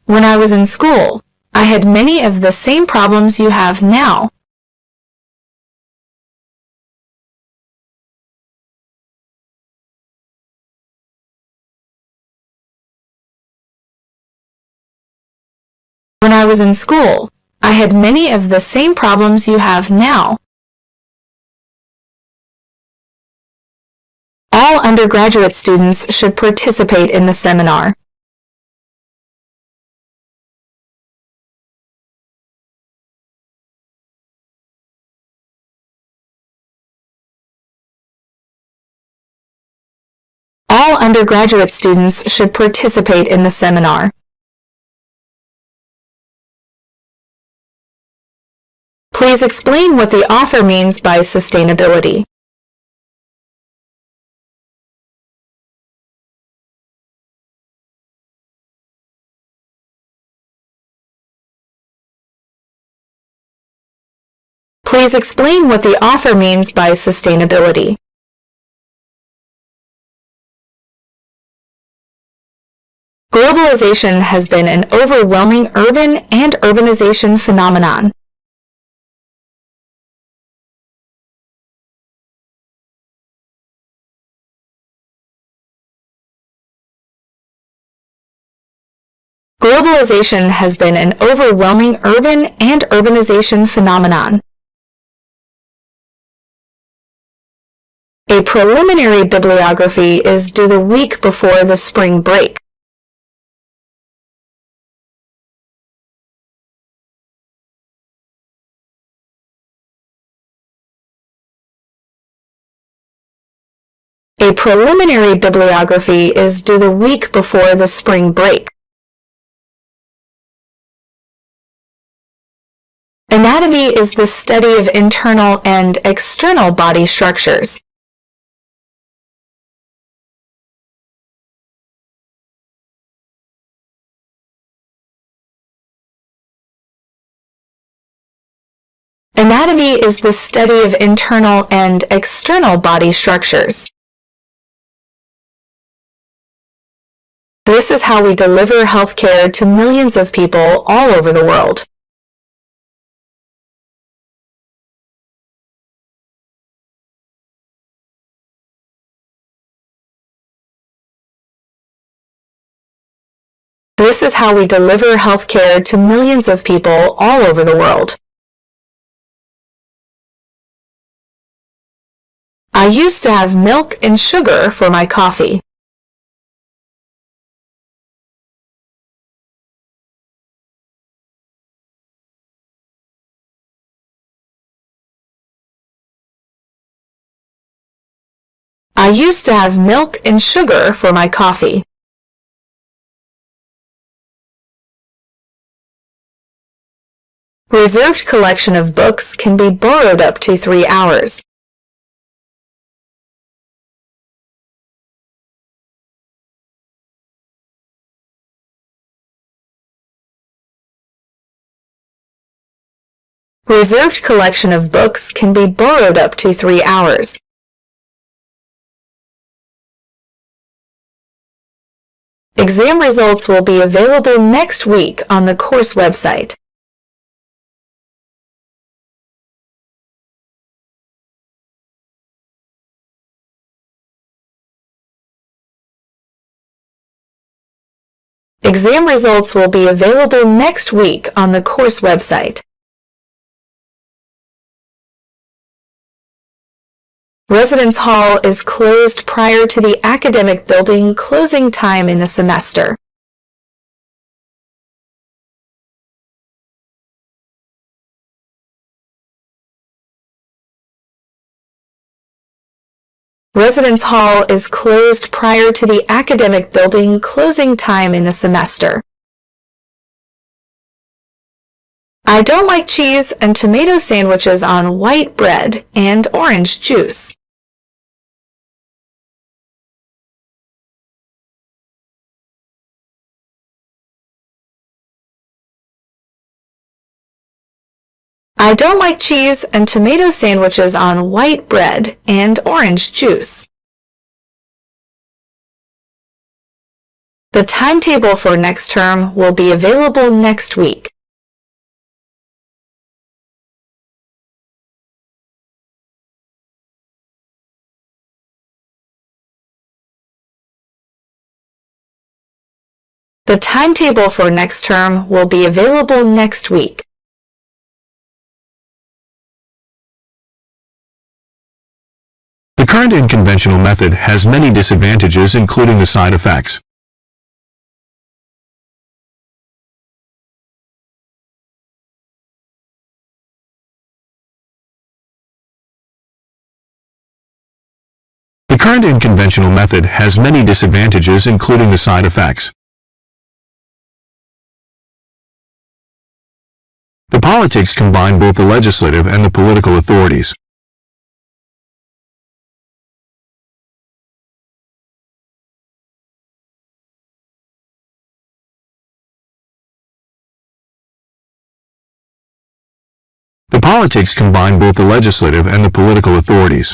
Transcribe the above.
When I was in school, I had many of the same problems you have now. When I was in school, I had many of the same problems you have now. All undergraduate students should participate in the seminar. All undergraduate students should participate in the seminar. Please explain what the author means by sustainability. Please explain what the author means by sustainability. Globalization has been an overwhelming urban and urbanization phenomenon. Globalization has been an overwhelming urban and urbanization phenomenon. A preliminary bibliography is due the week before the spring break. A preliminary bibliography is due the week before the spring break. Anatomy is the study of internal and external body structures. Anatomy is the study of internal and external body structures. This is how we deliver healthcare to millions of people all over the world. This is how we deliver healthcare to millions of people all over the world. I used to have milk and sugar for my coffee. I used to have milk and sugar for my coffee. Reserved collection of books can be borrowed up to 3 hours. Reserved collection of books can be borrowed up to 3 hours. Exam results will be available next week on the course website. Exam results will be available next week on the course website. Residence Hall is closed prior to the academic building closing time in the semester. Residence Hall is closed prior to the academic building closing time in the semester. I don't like cheese and tomato sandwiches on white bread and orange juice. I don't like cheese and tomato sandwiches on white bread and orange juice. The timetable for next term will be available next week. The timetable for next term will be available next week. The current and conventional method has many disadvantages, including the side effects. The current and conventional method has many disadvantages, including the side effects. The politics combine both the legislative and the political authorities. The politics combine both the legislative and the political authorities.